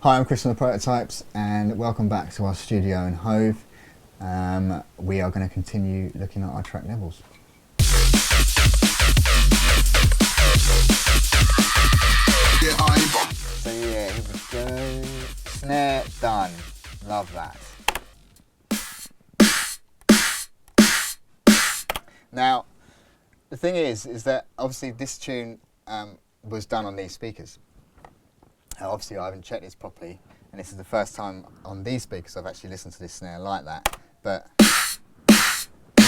Hi, I'm Chris from the Prototypes, and welcome back to our studio in Hove. We are going to continue looking at our track levels. So yeah, here we go. Snare done. Love that. Now, the thing is that obviously this tune was done on these speakers. Obviously I haven't checked this properly, and this is the first time on these speakers I've actually listened to this snare like that. But you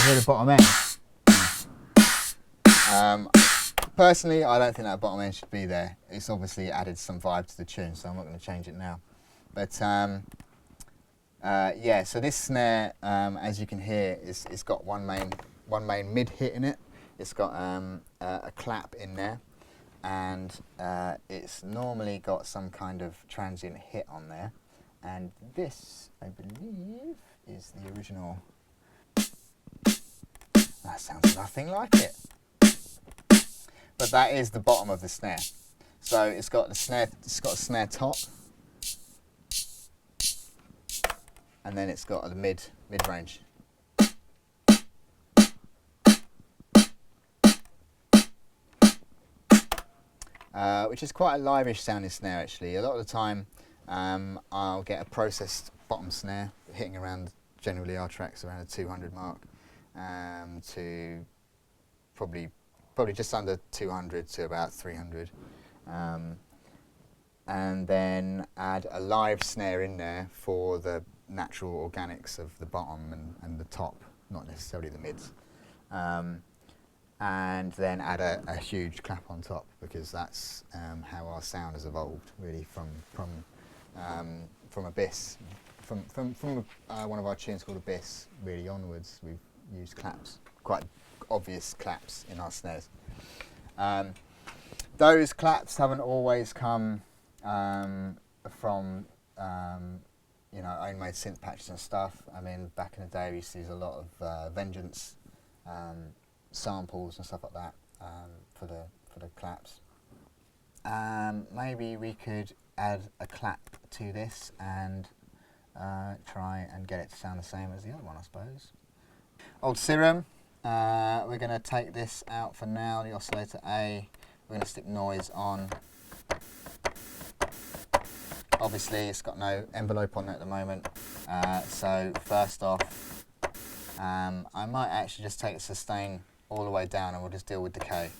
hear the bottom end. Personally, I don't think that bottom end should be there. It's obviously added some vibe to the tune, so I'm not going to change it now. But yeah, so this snare, as you can hear, it's got one main mid hit in it. It's got a clap in there. And it's normally got some kind of transient hit on there, and this, I believe, is the original. That sounds nothing like it, but that is the bottom of the snare. So it's got a snare top, and then it's got the mid range. Which is quite a live-ish sounding snare actually. A lot of the time I'll get a processed bottom snare hitting around, generally our tracks around the 200 mark, to probably just under 200 to about 300, and then add a live snare in there for the natural organics of the bottom and the top, not necessarily the mids. And then add a huge clap on top, because that's how our sound has evolved really from Abyss, from one of our tunes called Abyss really onwards. We've used claps, quite obvious claps in our snares. Those claps haven't always come from own-made synth patches and stuff. I mean, back in the day we used to use a lot of Vengeance samples and stuff like that for the claps. Maybe we could add a clap to this and try and get it to sound the same as the other one, I suppose. Old Serum. We're going to take this out for now, the oscillator A. We're going to stick noise on. Obviously it's got no envelope on it at the moment, so first off I might actually just take the sustain all the way down and we'll just deal with decay.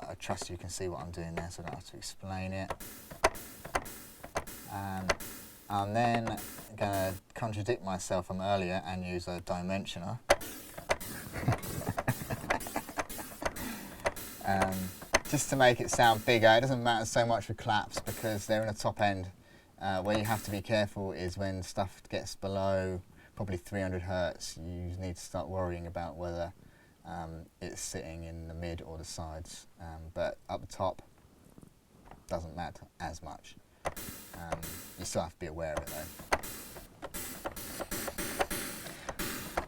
I trust you can see what I'm doing there, so I don't have to explain it. I'm then going to contradict myself from earlier and use a dimensioner. Just to make it sound bigger. It doesn't matter so much with claps because they're in a top end. Where you have to be careful is when stuff gets below probably 300 hertz, you need to start worrying about whether it's sitting in the mid or the sides. But up the top, doesn't matter as much. You still have to be aware of it though.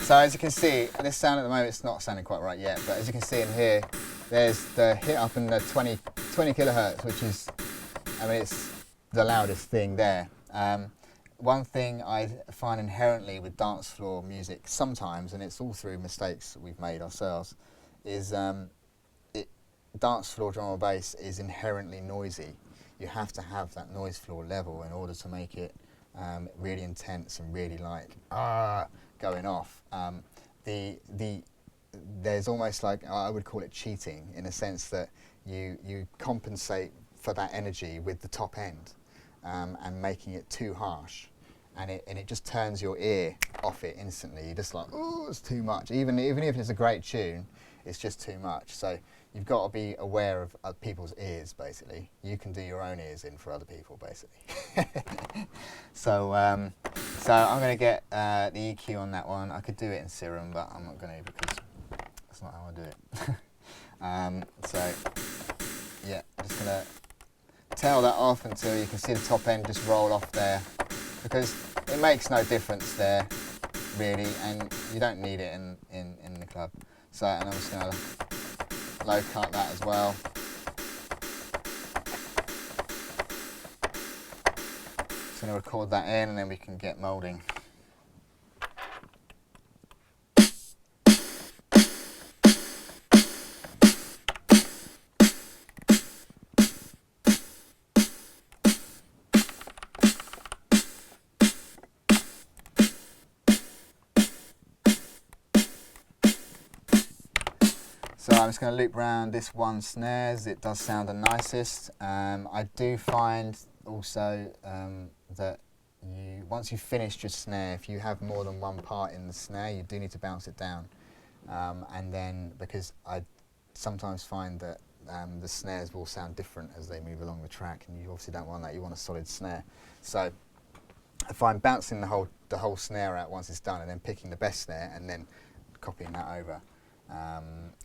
So as you can see, this sound at the moment, it's not sounding quite right yet, but as you can see in here, there's the hit up in the 20 kilohertz, which is, I mean, it's the loudest thing there. One thing I find inherently with dance floor music sometimes, and it's all through mistakes that we've made ourselves, is dance floor drum or bass is inherently noisy. You have to have that noise floor level in order to make it really intense and really like going off. There's almost like, I would call it cheating, in a sense that you compensate for that energy with the top end and making it too harsh, and it just turns your ear off it instantly. You're just like, oh, it's too much. Even if it's a great tune, it's just too much. So you've got to be aware of people's ears, basically. You can do your own ears in for other people, basically. So I'm going to get the EQ on that one. I could do it in Serum, but I'm not going to because that's not how I do it. So yeah, I'm just going to tail that off until you can see the top end just roll off there, because it makes no difference there really, and you don't need it in the club. So, and I'm just going to low cut that as well. Just going to record that in, and then we can get moulding. So I'm just going to loop around this one snare, as it does sound the nicest. I do find also that once you've finished your snare, if you have more than one part in the snare, you do need to bounce it down. And then, because I sometimes find that the snares will sound different as they move along the track, and you obviously don't want that, you want a solid snare. So I find bouncing the whole snare out once it's done, and then picking the best snare and then copying that over.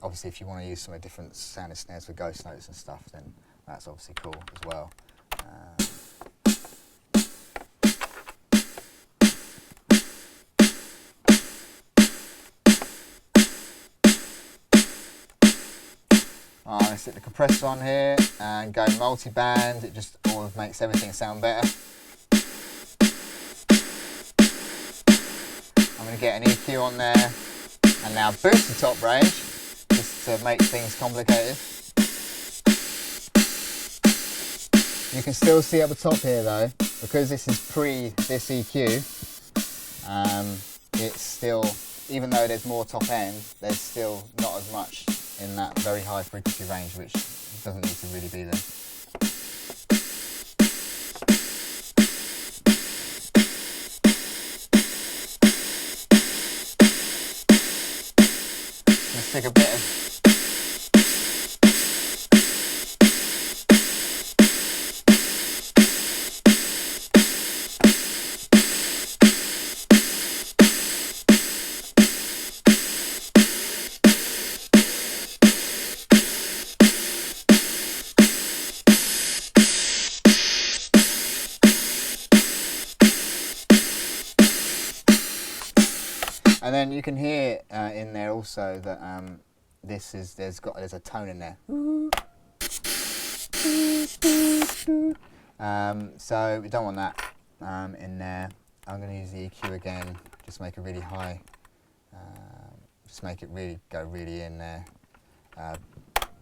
Obviously, if you want to use some of the different sounding snares for ghost notes and stuff, then that's obviously cool as well. I stick the compressor on here and go multi-band. It just always makes everything sound better. I'm going to get an EQ on there. And now boost the top range, just to make things complicated. You can still see at the top here though, because this is pre this EQ, it's still, even though there's more top end, there's still not as much in that very high frequency range, which doesn't need to really be there. Take a bit of and then you can hear in there also that there's a tone in there. So we don't want that in there. I'm going to use the EQ again, just make it really high, just make it really go really in there.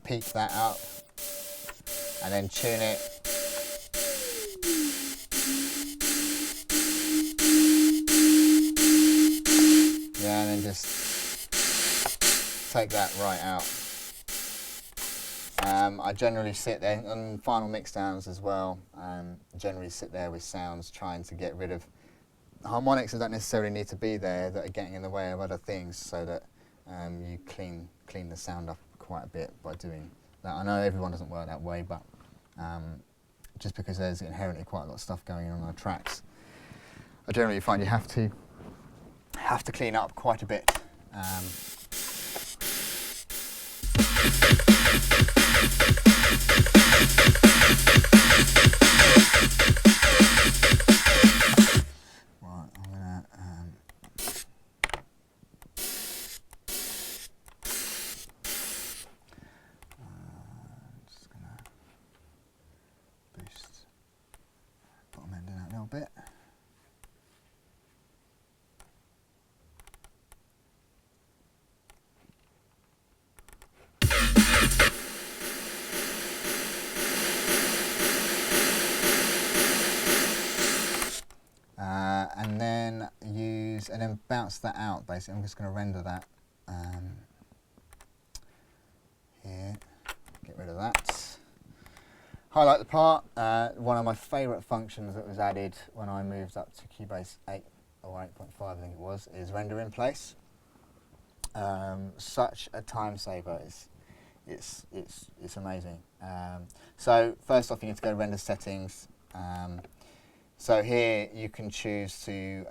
Peak that up, and then tune it. Yeah, and then just take that right out. I generally sit there on final mix downs as well. Generally sit there with sounds, trying to get rid of harmonics that don't necessarily need to be there, that are getting in the way of other things, so that you clean the sound up quite a bit by doing that. I know everyone doesn't work that way, but just because there's inherently quite a lot of stuff going on our tracks, I generally find you have to clean up quite a bit. Bit. And then bounce that out. Basically, I'm just going to render that here. Get rid of that. Highlight the part. One of my favourite functions that was added when I moved up to Cubase 8 or 8.5, I think it was, is render in place. Such a time saver. It's amazing. So first off, you need to go to render settings. So here you can choose to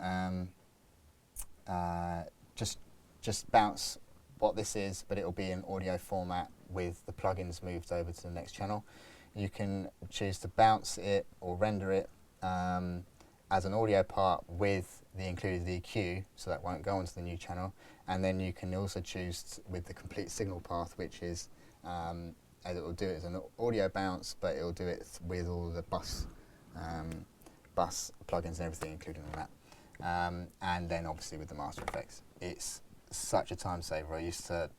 just bounce what this is, but it will be in audio format with the plugins moved over to the next channel. You can choose to bounce it or render it as an audio part with the included EQ, so that won't go onto the new channel. And then you can also choose with the complete signal path, which is it will do it as an audio bounce, but it will do it with all the bus plugins and everything included in that. And then obviously with the master effects. It's such a time saver. I used to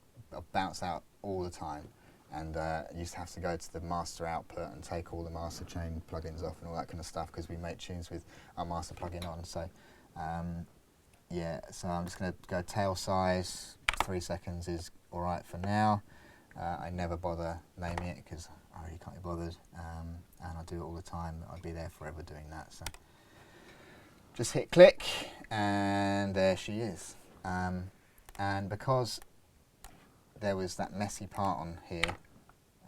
bounce out all the time, and used to have to go to the master output and take all the master chain plugins off and all that kind of stuff, because we make tunes with our master plugin on. So yeah, so I'm just going to go tail size. 3 seconds is all right for now. I never bother naming it because I really can't be bothered, and I do it all the time. I'd be there forever doing that. So just hit click, and there she is. And because there was that messy part on here,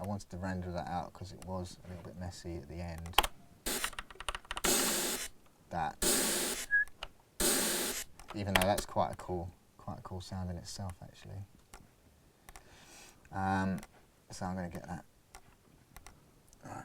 I wanted to render that out because it was a little bit messy at the end. That, even though that's quite a cool sound in itself, actually. So I'm going to get that. Right.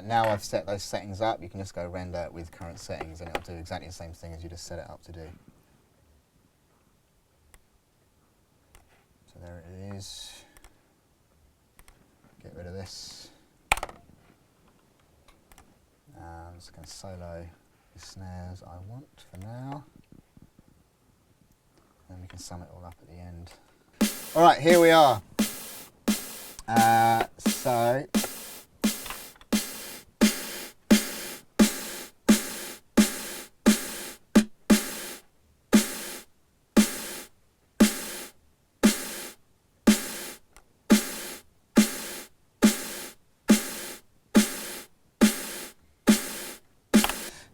Now I've set those settings up, you can just go render with current settings and it'll do exactly the same thing as you just set it up to do. So there it is. Get rid of this. I'm just going to solo the snares I want for now. And we can sum it all up at the end. Alright, here we are.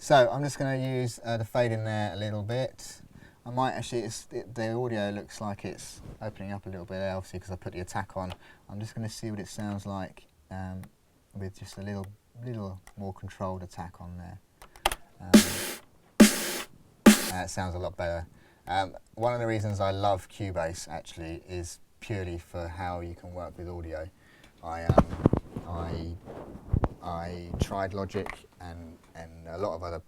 So I'm just going to use the fade in there a little bit. I might actually, the audio looks like it's opening up a little bit there, obviously because I put the attack on. I'm just going to see what it sounds like with just a little more controlled attack on there. It sounds a lot better. One of the reasons I love Cubase actually is purely for how you can work with audio. I tried Logic and a lot of other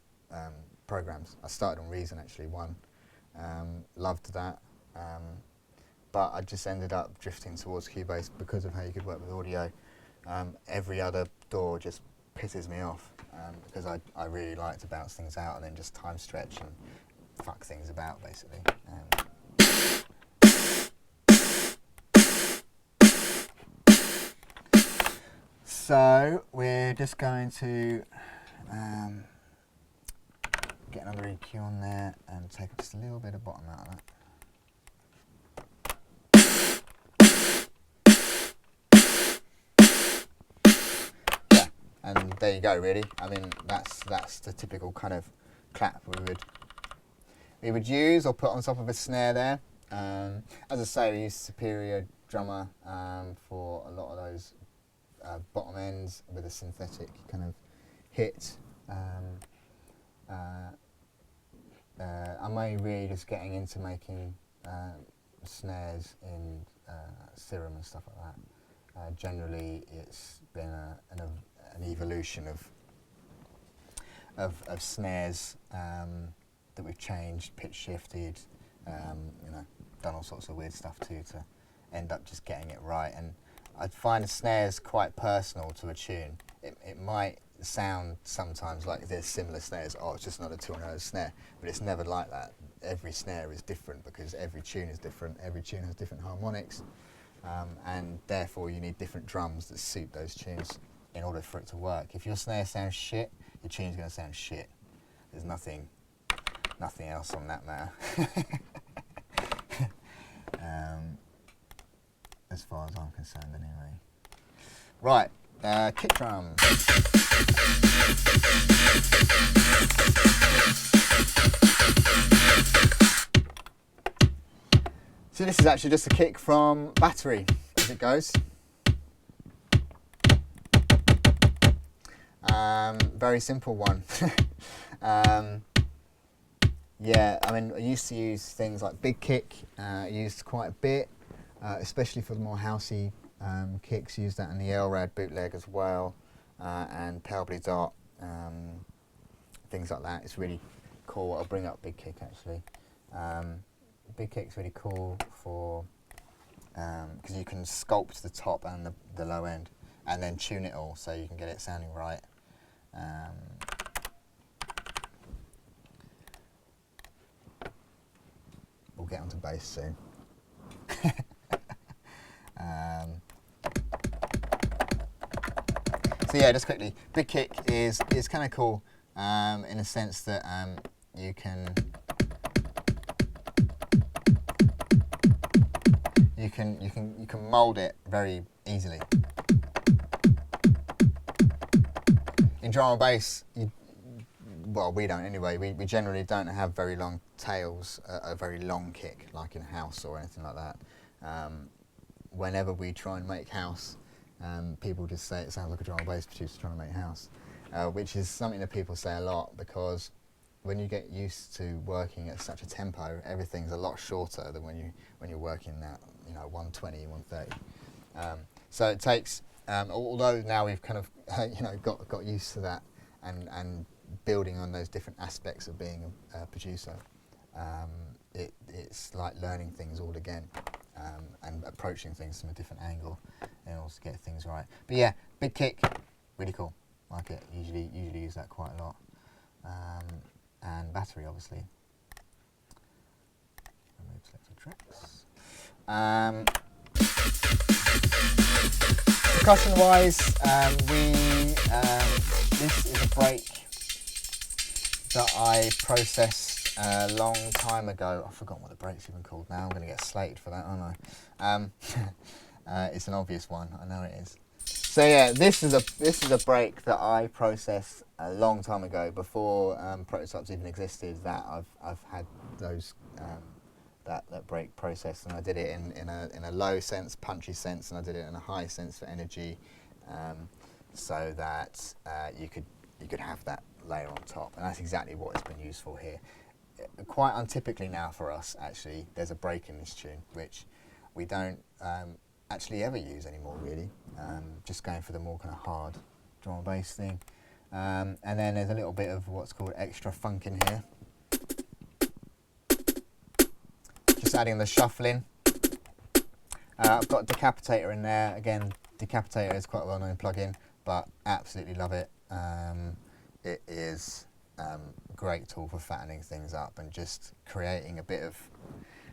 programs. I started on Reason actually, loved that, but I just ended up drifting towards Cubase because of how you could work with audio. Every other door just pisses me off because I really like to bounce things out and then just time stretch and fuck things about basically. So we're just going to get another EQ on there and take just a little bit of bottom out of that. Yeah, and there you go really. I mean that's the typical kind of clap we would use or put on top of a snare there. As I say, we use Superior Drummer for a lot of those bottom ends with a synthetic kind of hit. I'm only really just getting into making snares in Serum and stuff like that. Generally, it's been an evolution of snares that we've changed, pitch shifted, done all sorts of weird stuff too to end up just getting it right. And I find the snares quite personal to a tune. It might sound sometimes like there's similar snares, oh it's just not a 2-note snare, but it's never like that. Every snare is different because every tune is different, every tune has different harmonics, and therefore you need different drums that suit those tunes in order for it to work. If your snare sounds shit, your tune's going to sound shit. There's nothing else on that matter. As far as I'm concerned anyway. Right, kick drum. So this is actually just a kick from Battery, as it goes. Very simple one. Yeah, I mean, I used to use things like Big Kick, used quite a bit, especially for the more housey kicks, used that in the LRAD bootleg as well, and Pale Dot, things like that. It's really cool. I'll bring up Big Kick actually. Big Kick's really cool for, because you can sculpt the top and the low end, and then tune it all so you can get it sounding right. We'll get onto bass soon. So yeah, just quickly, Big Kick is kind of cool in a sense that you can mold it very easily. In drum and bass, well, we don't anyway. We generally don't have very long tails, a very long kick like in house or anything like that. Whenever we try and make house, people just say it sounds like a drum and bass producer trying to make house, which is something that people say a lot, because when you get used to working at such a tempo, everything's a lot shorter than when you're working at 120, 130. So it takes, although now we've kind of got used to that and building on those different aspects of being a producer, it's like learning things all again, and approaching things from a different angle in order to get things right. But yeah, Big Kick, really cool. Like it. Usually use that quite a lot. And Battery, obviously. Remove selected tracks. Percussion wise, this is a break that I processed a long time ago. I've forgotten what the break's even called now. I'm going to get slated for that, aren't I? It's an obvious one. I know it is. So yeah, this is a break that I processed a long time ago, before prototypes even existed. That I've had those that break processed, and I did it in a low sense, punchy sense, and I did it in a high sense for energy, so that you could have that layer on top, and that's exactly what it's been used for here. Quite untypically now for us, actually, there's a break in this tune, which we don't actually ever use anymore, really. Just going for the more kind of hard drum and bass thing. And then there's a little bit of what's called extra funk in here. Just adding the shuffling. I've got Decapitator in there. Again, Decapitator is quite a well-known plugin, but absolutely love it. It is a great tool for fattening things up and just creating a bit of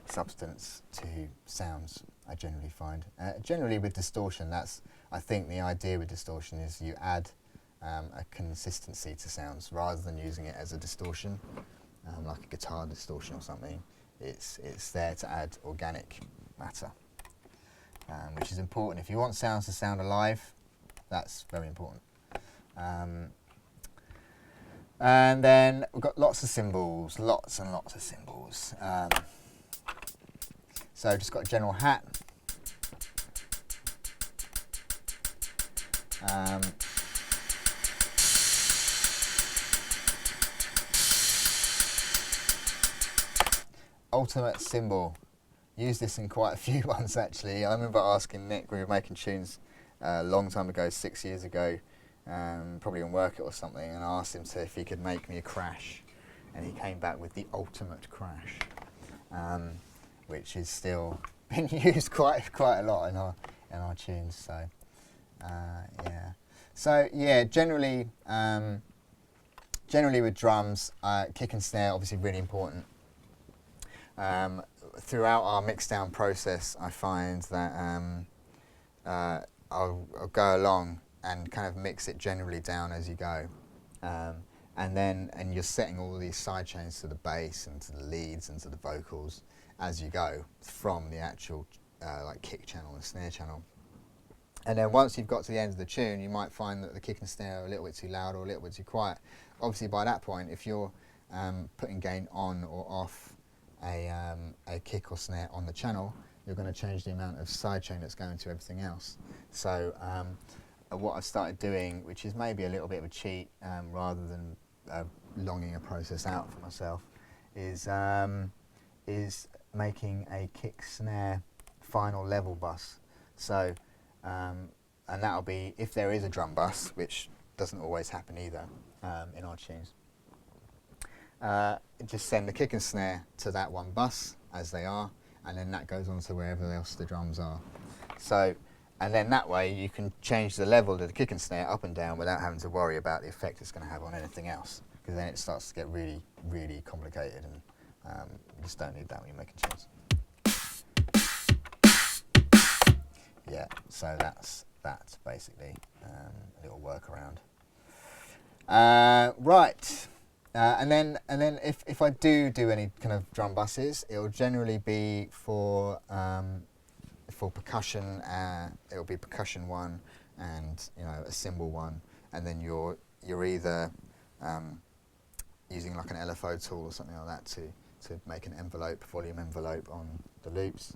substance to sounds, I generally find. Generally with distortion, I think the idea with distortion is you add a consistency to sounds rather than using it as a distortion, like a guitar distortion or something. It's there to add organic matter, which is important. If you want sounds to sound alive, that's very important. And then we've got lots of cymbals, lots and lots of cymbals. So just got a general hat. Ultimate cymbal. Used this in quite a few ones actually. I remember asking Nick, we were making tunes a long time ago, 6 years ago, probably on Work It or something, and I asked him if he could make me a crash, and he came back with the ultimate crash, which is still being used quite a lot in our tunes. So yeah. So yeah, generally with drums, kick and snare obviously really important. Throughout our mixdown process, I find that I'll go along and kind of mix it generally down as you go, and you're setting all these side chains to the bass and to the leads and to the vocals as you go from the actual like kick channel and snare channel. And then once you've got to the end of the tune, you might find that the kick and snare are a little bit too loud or a little bit too quiet. Obviously by that point, if you're putting gain on or off, a kick or snare on the channel, you're going to change the amount of sidechain that's going to everything else. So what I've started doing, which is maybe a little bit of a cheat rather than longing a process out for myself, is making a kick snare final level bus. So and that'll be if there is a drum bus, which doesn't always happen either in our tunes. Just send the kick and snare to that one bus as they are, and then that goes on to wherever else the drums are. So, and then that way you can change the level of the kick and snare up and down without having to worry about the effect it's going to have on anything else, because then it starts to get really, really complicated, and you just don't need that when you're making tunes. Yeah, so that's basically a little workaround. Right. And then if I do any kind of drum buses, it'll generally be for percussion. It'll be percussion one, and a cymbal one, and then you're either using like an LFO tool or something like that to make an envelope, volume envelope on the loops,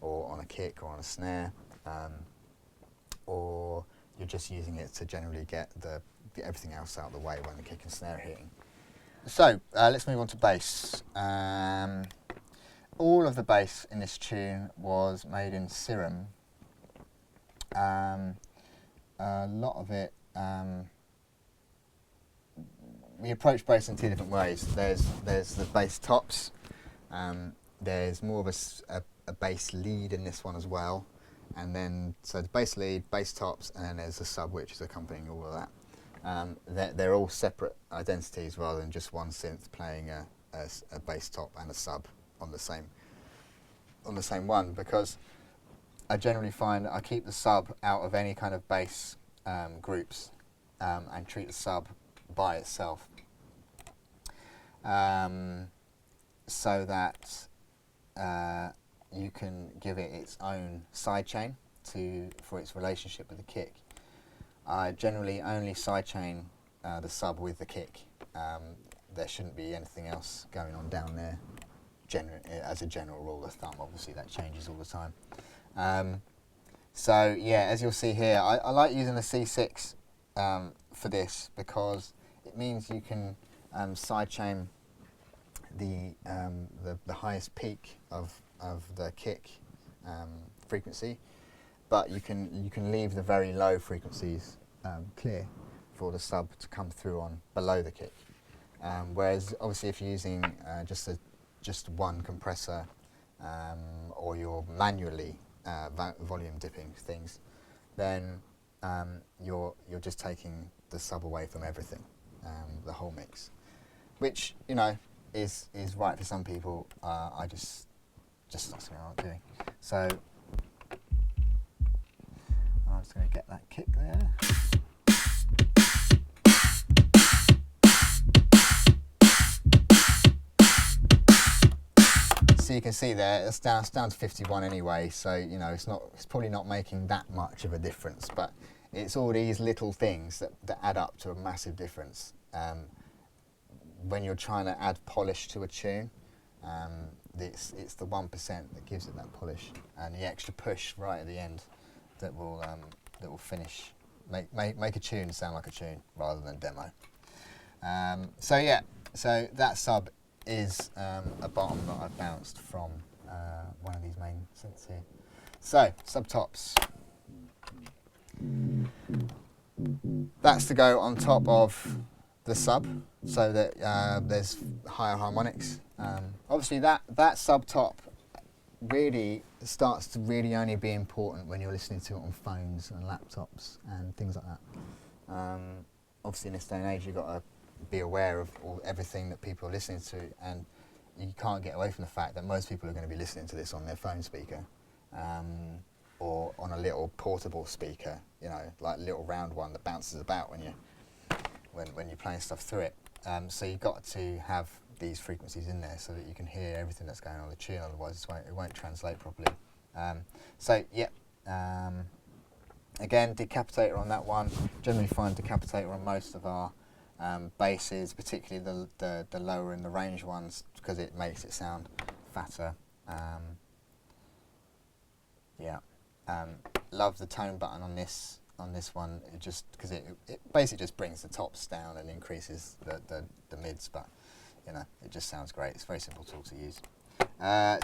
or on a kick or on a snare, or you're just using it to generally get everything else out of the way when the kick and snare are hitting. So let's move on to bass. All of the bass in this tune was made in Serum. A lot of it, we approach bass in two different ways. There's the bass tops. There's more of a bass lead in this one as well, and then so the bass lead, bass tops, and then there's the sub which is accompanying all of that. They're all separate identities rather than just one synth playing a bass top and a sub on the same one, because I generally find I keep the sub out of any kind of bass groups and treat the sub by itself, so that you can give it its own sidechain for its relationship with the kick. I generally only sidechain the sub with the kick. There shouldn't be anything else going on down there, as a general rule of thumb. Obviously that changes all the time. So yeah, as you'll see here, I like using the C6 for this, because it means you can sidechain the highest peak of the kick frequency, but you can leave the very low frequencies clear for the sub to come through on below the kick. Whereas obviously if you're using just one compressor, or you're manually volume dipping things, then you're just taking the sub away from everything, the whole mix, which is right for some people. I just not something I like doing. So I'm just going to get that kick there. So you can see there, it's down to 51 anyway. So it's probably not making that much of a difference, but it's all these little things that add up to a massive difference when you're trying to add polish to a tune. It's the 1% that gives it that polish, and the extra push right at the end that will finish, make a tune sound like a tune rather than demo. So yeah, so that sub is a bottom that I've bounced from one of these main synths here. So subtops. That's to go on top of the sub, so that there's higher harmonics. Obviously that sub top really starts to really only be important when you're listening to it on phones and laptops and things like that. Obviously in this day and age you've got to be aware of everything that people are listening to, and you can't get away from the fact that most people are going to be listening to this on their phone speaker, or on a little portable speaker, like a little round one that bounces about when you're playing stuff through it. So you've got to have these frequencies in there so that you can hear everything that's going on in the tune, otherwise it won't translate properly. So yeah, again, decapitator on that one. Generally find decapitator on most of our basses, particularly the lower in the range ones, because it makes it sound fatter. Yeah, love the tone button on this one. It just because it basically just brings the tops down and increases the mids, but you know, it just sounds great. It's a very simple tool to use.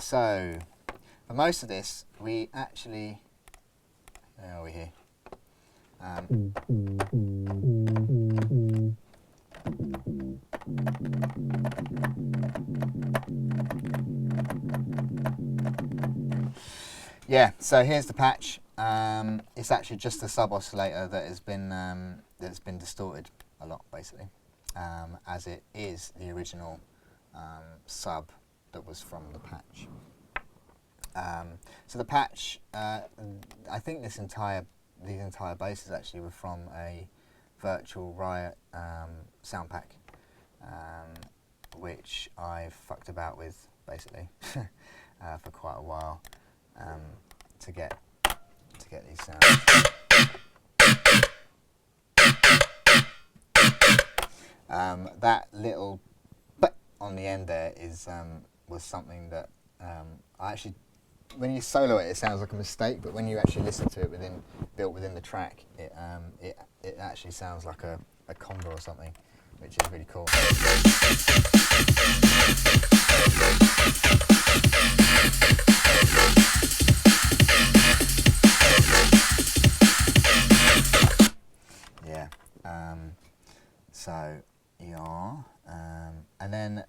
So for most of this, we actually, where are we here? Yeah, so here's the patch. It's actually just the sub oscillator that has been distorted a lot, basically, as it is the original sub that was from the patch. So the patch, I think these entire basses actually were from a Virtual Riot sound pack, which I've fucked about with basically for quite a while to get these sounds. That little but on the end there is was something that I actually, when you solo it, it sounds like a mistake, but when you actually listen to it built within the track, it actually sounds like a conga or something, which is really cool. Yeah. So yeah, and then.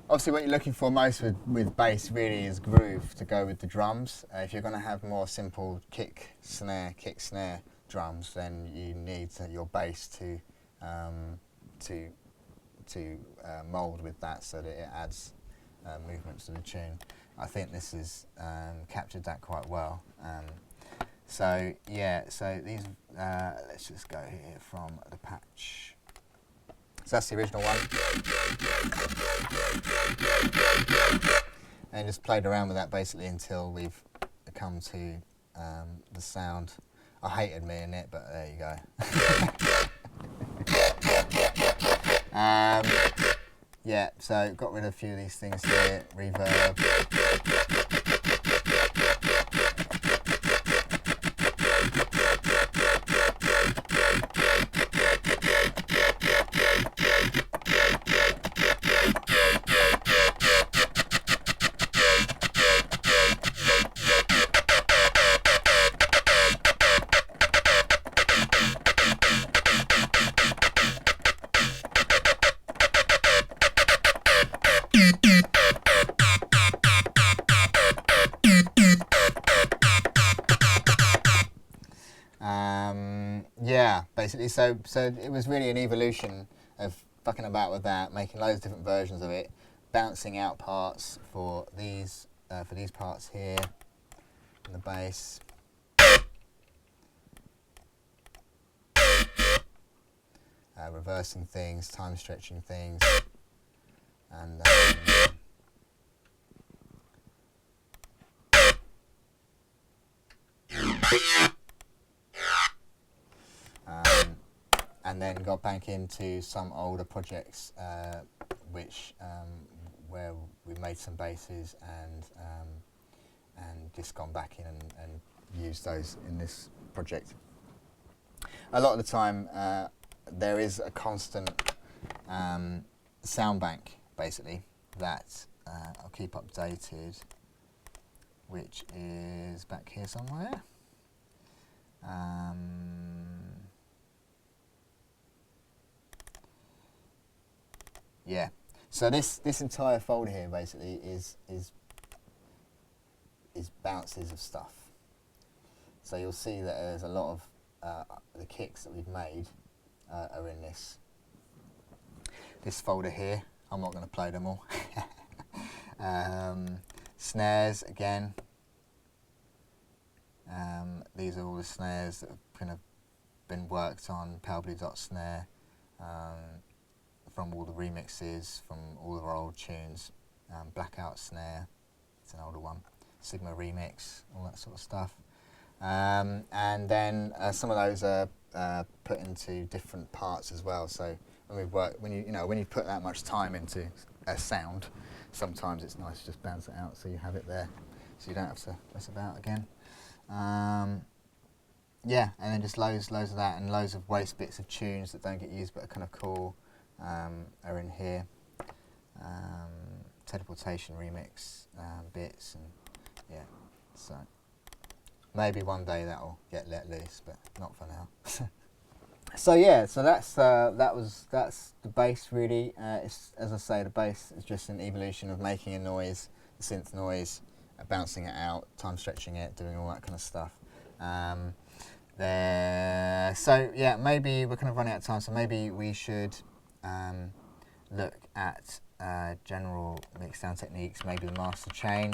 Obviously what you're looking for most with bass really is groove to go with the drums. If you're going to have more simple kick snare drums, then you need your bass to mould with that so that it adds movement to the tune. I think this has captured that quite well. So yeah, so these, let's just go here from the patch. So that's the original one. And just played around with that basically until we've come to the sound. I hate admitting it, but there you go. Yeah, so got rid of a few of these things here, reverb. Yeah, basically, so it was really an evolution of fucking about with that, making loads of different versions of it, bouncing out parts for these parts here in the bass. Reversing things, time stretching things, and and then got back into some older projects, which where we made some basses and just gone back in and used those in this project. A lot of the time, there is a constant sound bank, basically, that I'll keep updated, which is back here somewhere. Yeah, so this entire folder here basically is bounces of stuff. So you'll see that there's a lot of the kicks that we've made are in this folder here. I'm not going to play them all. Snares again, These are all the snares that have kind of been worked on Snare, from all the remixes, from all of our old tunes. Blackout Snare, it's an older one. Sigma Remix, all that sort of stuff. And then some of those are put into different parts as well. So when we work, when you put that much time into a sound, sometimes it's nice to just bounce it out so you have it there, so you don't have to mess about again. Yeah, and then just loads of that, and loads of waste bits of tunes that don't get used but are kind of cool are in here. Teleportation remix bits, and yeah, so maybe one day that'll get let loose, but not for now. So yeah, so that's the bass really. It's, as I say, the bass is just an evolution of making a noise, a synth noise, bouncing it out, time stretching it, doing all that kind of stuff. So yeah, maybe we're kind of running out of time, so maybe we should look at general mixdown techniques, maybe the master chain.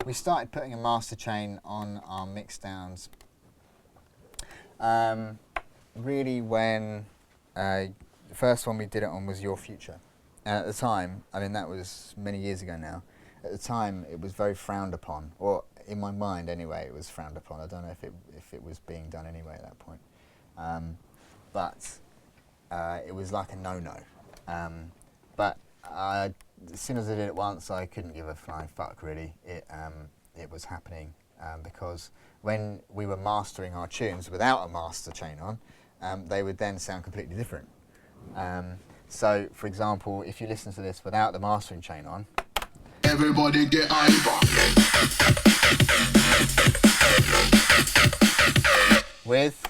We started putting a master chain on our mixdowns really when the first one we did it on was Your Future. And at the time, I mean that was many years ago now, at the time it was very frowned upon, or in my mind anyway it was frowned upon. I don't know if it was being done anyway at that point. But it was like a no-no. But as soon as I did it once, I couldn't give a flying fuck really. It was happening because when we were mastering our tunes without a master chain on, they would then sound completely different. So, for example, if you listen to this without the mastering chain on, everybody get hyper. With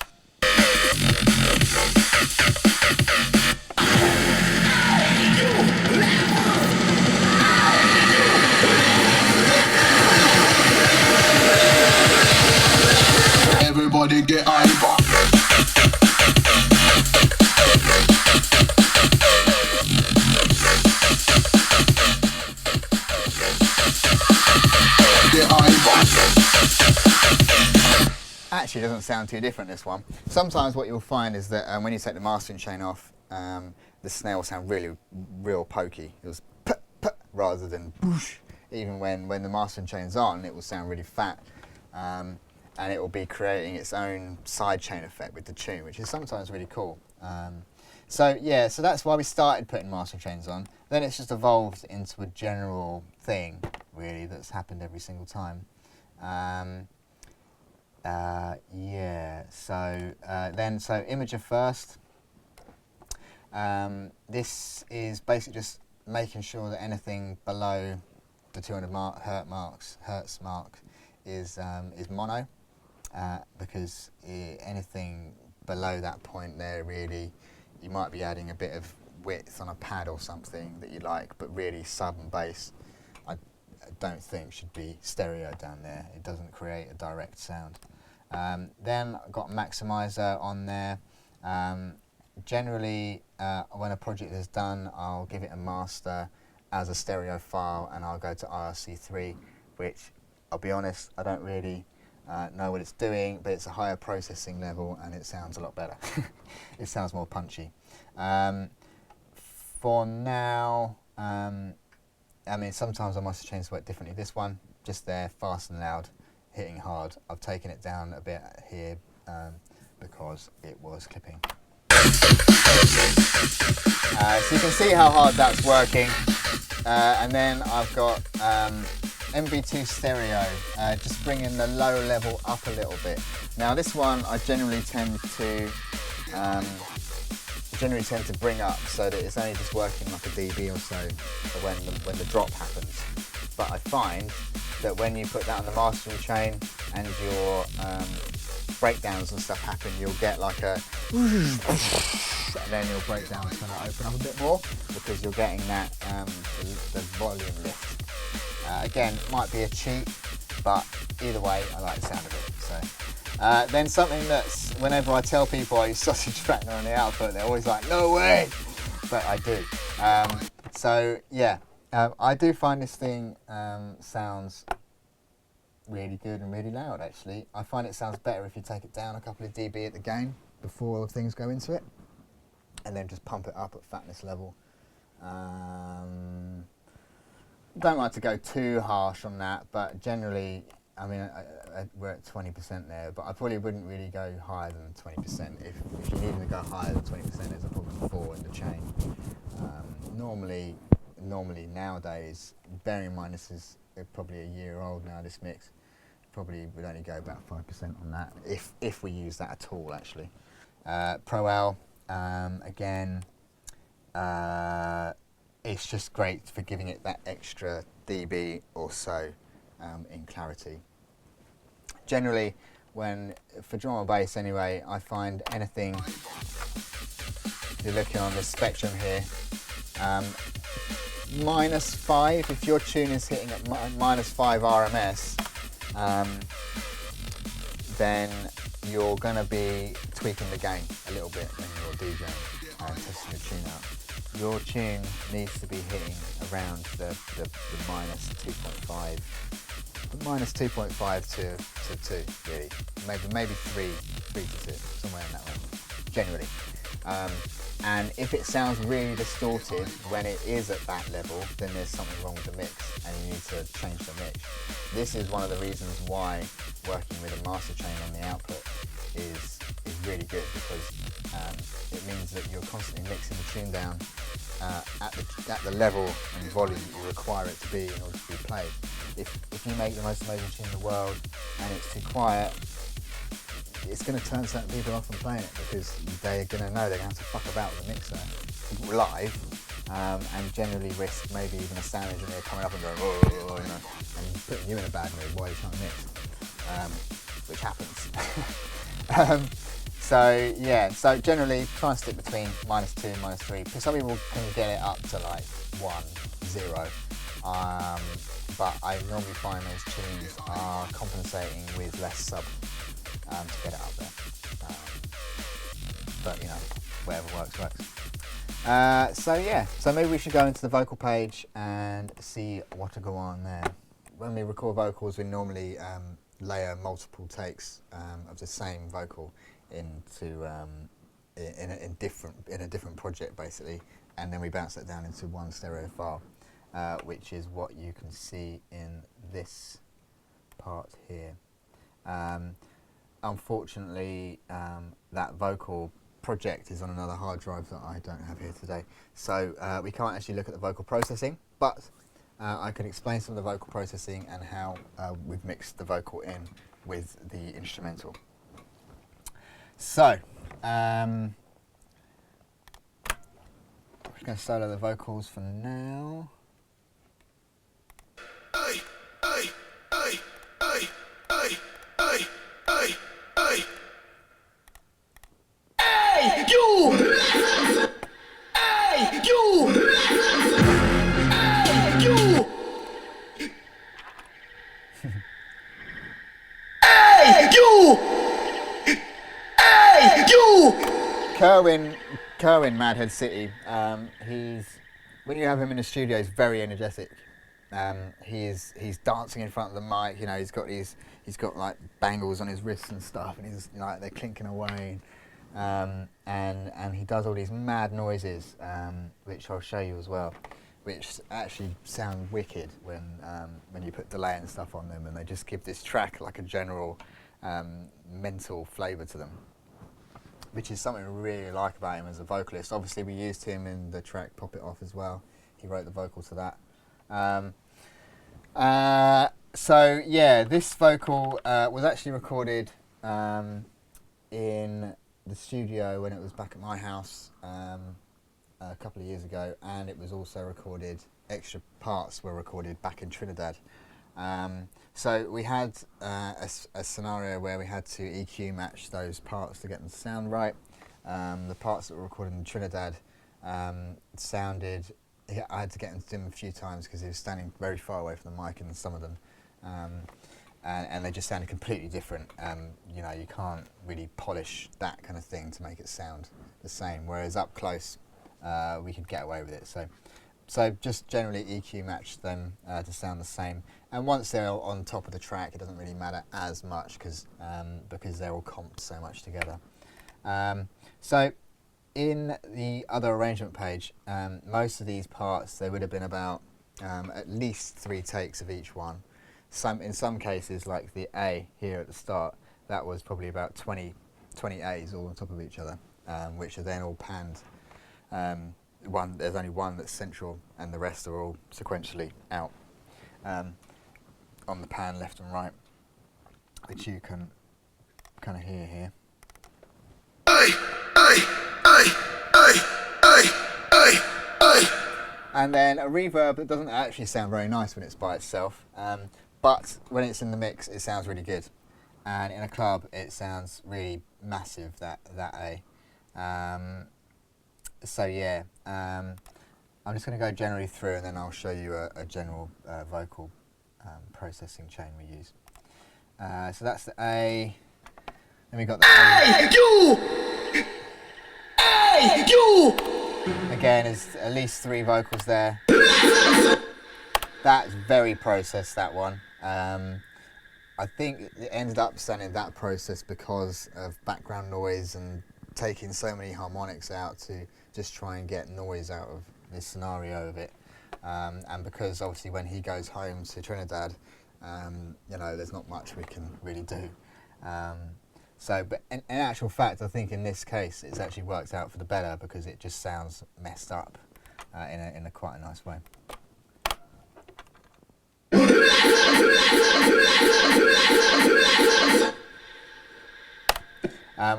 Everybody get hyper. actually doesn't sound too different, this one. Sometimes what you'll find is that when you take the mastering chain off, the snare will sound real pokey. It was p rather than boosh. Even when the mastering chain's on, it will sound really fat. And it will be creating its own side chain effect with the tune, which is sometimes really cool. So yeah, so that's why we started putting mastering chains on. Then it's just evolved into a general thing, really, that's happened every single time. Yeah, so so Imager first. This is basically just making sure that anything below the 200 hertz mark is mono, because anything below that point there, really, you might be adding a bit of width on a pad or something that you like, but really sub and bass I don't think should be stereo down there. It doesn't create a direct sound. Then I've got maximizer on there. Generally, when a project is done, I'll give it a master as a stereo file, and I'll go to IRC3, which, I'll be honest, I don't really know what it's doing, but it's a higher processing level and it sounds a lot better. It sounds more punchy. For now, I mean, sometimes I must change the work differently. This one, just there, fast and loud, hitting hard. I've taken it down a bit here because it was clipping. So you can see how hard that's working. And then I've got MV2 stereo, just bringing the low level up a little bit. Now this one I generally tend to bring up so that it's only just working like a dB or so when the drop happens. But I find that when you put that on the mastering chain and your breakdowns and stuff happen, you'll get like a and then your breakdowns kind of open up a bit more because you're getting that the volume lift. Again, might be a cheat, but either way, I like the sound of it. So then something that's, whenever I tell people I use sausage flattener on the output, they're always like, no way, but I do. So yeah, I do find this thing sounds really good and really loud, actually. I find it sounds better if you take it down a couple of dB at the gain before things go into it, and then just pump it up at fatness level. Don't like to go too harsh on that, but generally, I mean, we're at 20% there, but I probably wouldn't really go higher than 20%. If you needed to go higher than 20%, there's a problem 4 in the chain. Normally nowadays, bearing in mind this is probably a year old now, this mix, probably would only go about 5% on that, if we use that at all, actually. Pro L, again, it's just great for giving it that extra dB or so in clarity. Generally, for drum or bass anyway, I find anything, if you're looking on the spectrum here, -5, if your tune is hitting at -5 RMS, then you're going to be tweaking the gain a little bit when you're DJing and testing your tune out. Your tune needs to be hitting around the -2.5, -2.5 to 2, really. Maybe 3 to 2, somewhere in that range, generally. And if it sounds really distorted when it is at that level, then there's something wrong with the mix and you need to change the mix. This is one of the reasons why working with a master chain on the output is really good, because it means that you're constantly mixing the tune down at the level and volume that you require it to be in order to be played. If you make the most amazing tune in the world and it's too quiet, it's going to turn certain people off from playing it, because they're going to know they're going to have to fuck about with the mixer live, and generally risk maybe even a sound engineer coming up and going, oh, you know, and putting you in a bad mood while you're trying to mix, which happens. So yeah, so generally try and stick between -2 and -3, because some people can get it up to like 1, 0. But I normally find those tunes are compensating with less sub to get it up there. But you know, whatever works. So yeah, so maybe we should go into the vocal page and see what to go on there. When we record vocals, we normally layer multiple takes of the same vocal into in a different project, basically, and then we bounce that down into one stereo file, which is what you can see in this part here. Unfortunately, that vocal project is on another hard drive that I don't have here today, so we can't actually look at the vocal processing, but I can explain some of the vocal processing and how we've mixed the vocal in with the instrumental. So, I'm just going to solo the vocals for now. Kerwin, Mad Hed City. When you have him in the studio, he's very energetic. He's dancing in front of the mic. You know, he's got like bangles on his wrists and stuff, and he's like they're clinking away. And he does all these mad noises, which I'll show you as well, which actually sound wicked when you put delay and stuff on them, and they just give this track like a general mental flavour to them, which is something I really like about him as a vocalist. Obviously, we used him in the track Pop It Off as well. He wrote the vocal to that. So yeah, this vocal was actually recorded in the studio when it was back at my house a couple of years ago, and it was also recorded, extra parts were recorded back in Trinidad. So we had a scenario where we had to EQ match those parts to get them to sound right. The parts that were recorded in Trinidad sounded, I had to get him to do them a few times because he was standing very far away from the mic in some of them, and they just sounded completely different. You know, you can't really polish that kind of thing to make it sound the same, whereas up close we could get away with it. So So just generally EQ match them to sound the same. And once they're on top of the track, it doesn't really matter as much because they're all comped so much together. So in the other arrangement page, most of these parts, they would have been about at least 3 takes of each one. In some cases, like the A here at the start, that was probably about 20 A's all on top of each other, which are then all panned. There's only one that's central, and the rest are all sequentially out on the pan left and right, which you can kind of hear here. And then a reverb that doesn't actually sound very nice when it's by itself, but when it's in the mix, it sounds really good. And in a club, it sounds really massive, that A. So yeah, I'm just going to go generally through, and then I'll show you a general vocal processing chain we use. So that's the A. Then we got the Hey, you! Hey, you! Again, there's at least 3 vocals there. That's very processed, that one. I think it ended up sounding that processed because of background noise and taking so many harmonics out to just try and get noise out of this scenario of it. And because obviously when he goes home to Trinidad, you know, there's not much we can really do. But in actual fact, I think in this case, it's actually worked out for the better because it just sounds messed up in a quite a nice way.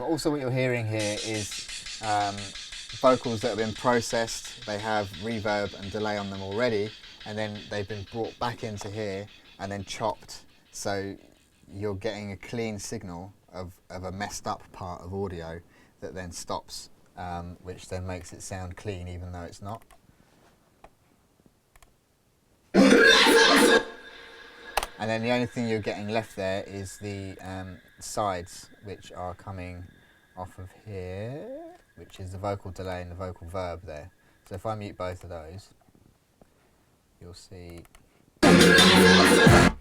Also, what you're hearing here is vocals that have been processed. They have reverb and delay on them already, and then they've been brought back into here and then chopped. So you're getting a clean signal of a messed up part of audio that then stops, which then makes it sound clean even though it's not. And then the only thing you're getting left there is the sides, which are coming off of here, which is the vocal delay and the vocal verb there. So if I mute both of those, you'll see that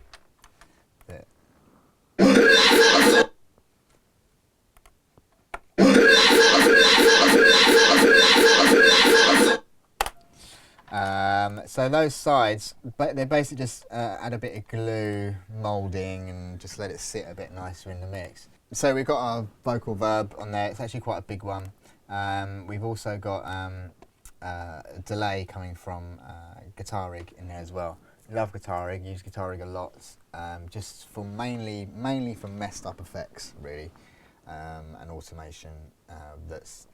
so those sides, but they basically just add a bit of glue, moulding, and just let it sit a bit nicer in the mix. So we've got our vocal verb on there. It's actually quite a big one. We've also got a delay coming from guitar rig in there as well. Love guitar rig, use guitar rig a lot, just for mainly for messed up effects really, and automation that's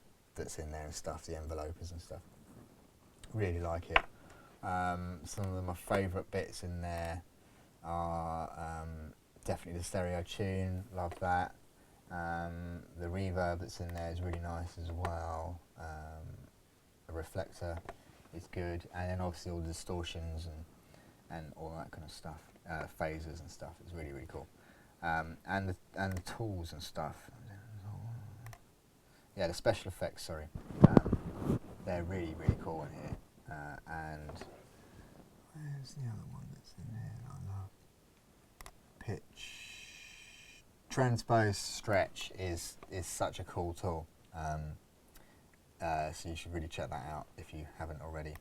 in there and stuff, the envelopers and stuff. Really like it. Some of my favourite bits in there are definitely the stereo tune, love that. The reverb that's in there is really nice as well. The reflector is good, and then obviously all the distortions and all that kind of stuff, phasers and stuff. It's really cool. And the tools and stuff. Yeah, the special effects. Sorry, they're really cool in here. And where's the other one that's in there that I love? Pitch, transpose, stretch is such a cool tool. So you should really check that out if you haven't already.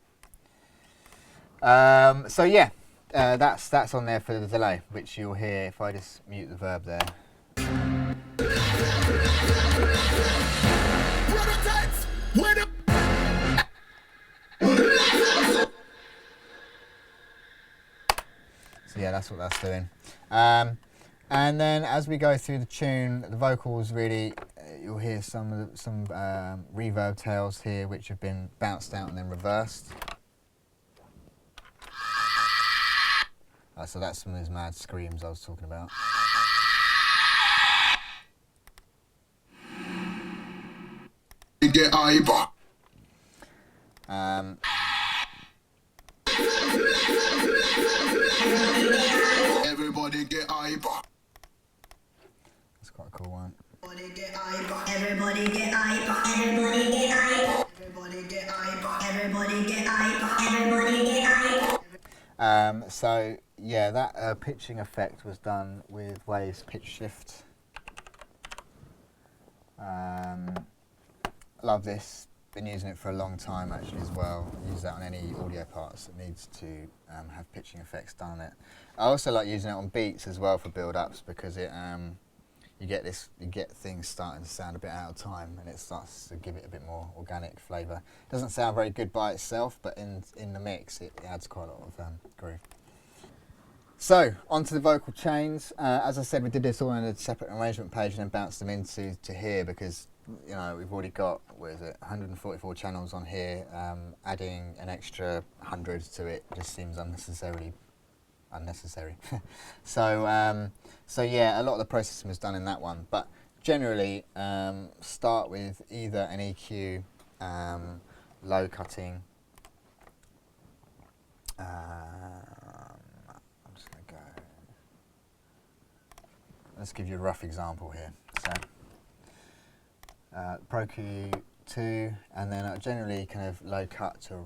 So yeah, that's on there for the delay, which you'll hear if I just mute the verb there. So yeah, that's what that's doing. And then as we go through the tune, the vocals really, you'll hear some reverb tails here which have been bounced out and then reversed. So that's some of those mad screams I was talking about. Get Iva. Everybody get Iva. That's quite a cool one. Everybody get Iva. Everybody get Iva. Everybody get Iva. Everybody get Iva. Everybody get Iva. Everybody So yeah, that pitching effect was done with Waves Pitch Shift. Love this. Been using it for a long time actually as well. I use that on any audio parts that needs to have pitching effects done on it. I also like using it on beats as well for build-ups because it you get things starting to sound a bit out of time and it starts to give it a bit more organic flavour. It doesn't sound very good by itself, but in the mix it adds quite a lot of groove. So, onto the vocal chains. As I said, we did this all on a separate arrangement page and then bounced them into here because, you know, we've already got, 144 channels on here. Adding an extra 100 to it just seems unnecessary. So yeah, a lot of the processing was done in that one. But generally, start with either an EQ, low cutting. Let's give you a rough example here. So, Pro Q2, and then generally kind of low cut to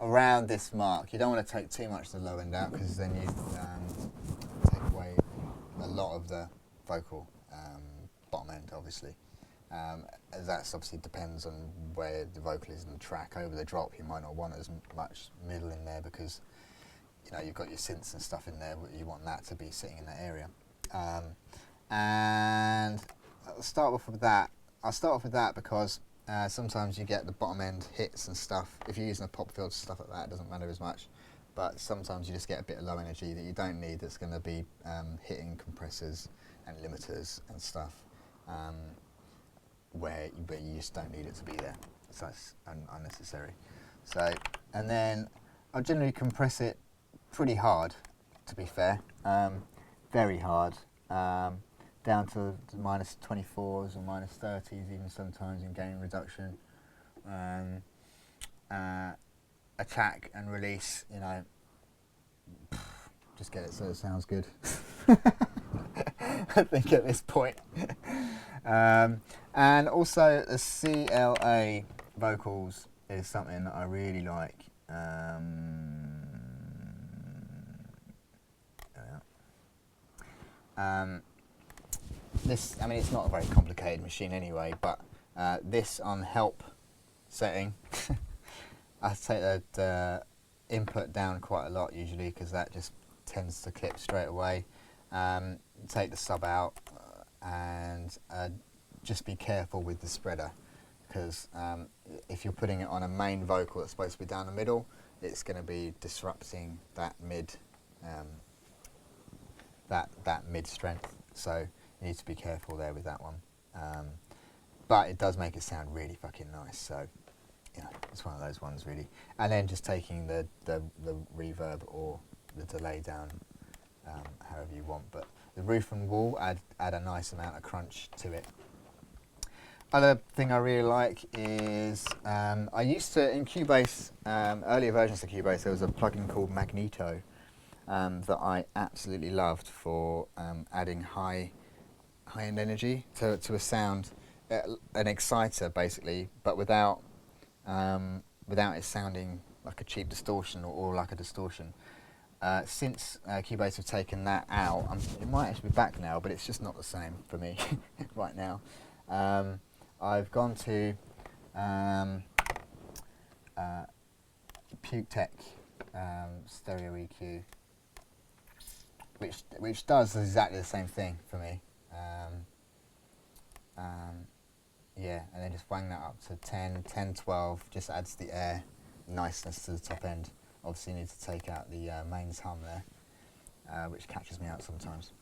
around this mark. You don't want to take too much of the low end out because then you take away a lot of the vocal bottom end, obviously. That obviously depends on where the vocal is in the track. Over the drop, you might not want as much middle in there because, you know, you've got your synths and stuff in there, but you want that to be sitting in that area. And I'll start off with that. I'll start off with that because sometimes you get the bottom end hits and stuff. If you're using a pop filter, stuff like that, it doesn't matter as much. But sometimes you just get a bit of low energy that you don't need that's going to be hitting compressors and limiters and stuff where you just don't need it to be there. So it's unnecessary. So, and then I'll generally compress it pretty hard, to be fair. Very hard, down to minus 24s or minus 30s even sometimes in gain reduction. Attack and release, you know, just get it so it sounds good. I think at this point. And also the CLA vocals is something that I really like. This, I mean, it's not a very complicated machine anyway, but this on help setting, I take the input down quite a lot usually because that just tends to clip straight away. Take the sub out and just be careful with the spreader because if you're putting it on a main vocal that's supposed to be down the middle, it's going to be disrupting that mid that mid strength. So you need to be careful there with that one. But it does make it sound really fucking nice. So yeah, it's one of those ones really. And then just taking the reverb or the delay down however you want. But the roof and wall add a nice amount of crunch to it. Other thing I really like is I used to, in Cubase, earlier versions of Cubase, there was a plugin called Magneto that I absolutely loved for adding high-end energy to a sound, an exciter basically, but without it sounding like a cheap distortion or like a distortion. Since Cubase have taken that out, it might actually be back now, but it's just not the same for me right now. I've gone to Puke Tech Stereo EQ, which does exactly the same thing for me. Yeah, and then just wang that up to 10, 12, just adds the air niceness to the top end. Obviously you need to take out the mains hum there, which catches me out sometimes.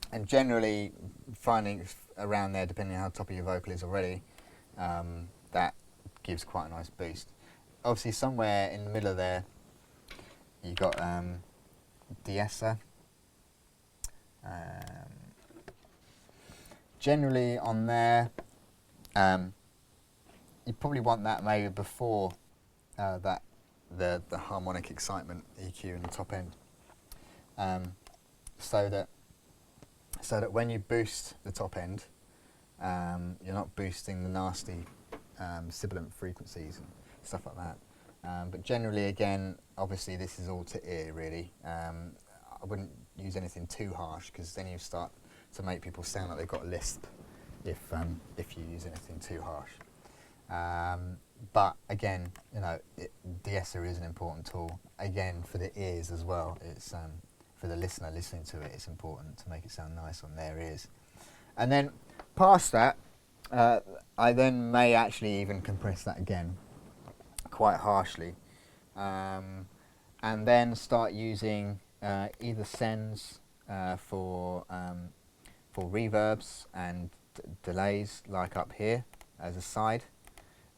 And generally finding around there, depending on how top of your vocal is already, that gives quite a nice boost. Obviously somewhere in the middle of there, you've got de-esser. Generally on there, you probably want that maybe before the harmonic excitement EQ in the top end, so that when you boost the top end, you're not boosting the nasty sibilant frequencies and stuff like that. But generally, again, obviously this is all to ear really. I wouldn't use anything too harsh, because then you start to make people sound like they've got a lisp if you use anything too harsh. But again, you know, de-esser is an important tool. Again, for the ears as well. It's for the listener listening to it, it's important to make it sound nice on their ears. And then past that, I then may actually even compress that again quite harshly, and then start using either sends for reverbs and delays, like up here as a side,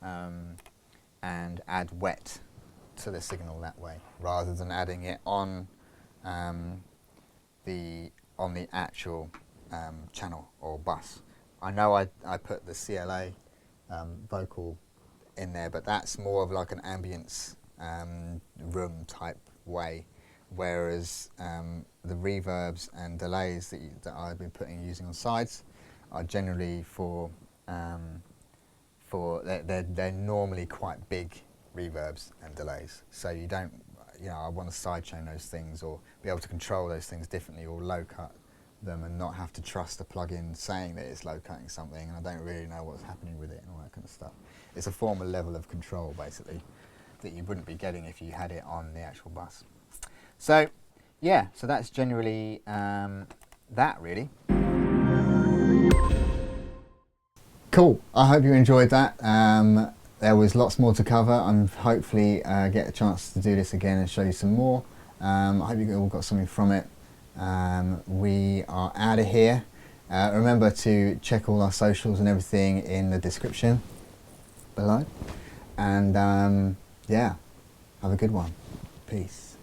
and add wet to the signal that way, rather than adding it on the actual channel or bus. I know I put the CLA vocal in there, but that's more of like an ambience room type way, whereas the reverbs and delays that I've been using on sides are generally they're normally quite big reverbs and delays, so you don't, you know, I want to sidechain those things or be able to control those things differently, or low cut them and not have to trust a plugin saying that it's low cutting something and I don't really know what's happening with it and all that kind of stuff. It's a form of level of control basically that you wouldn't be getting if you had it on the actual bus. So yeah, so that's generally that really. Cool, I hope you enjoyed that. There was lots more to cover. I'm hopefully get a chance to do this again and show you some more. I hope you all got something from it. We are out of here. Remember to check all our socials and everything in the description below. And yeah, have a good one. Peace.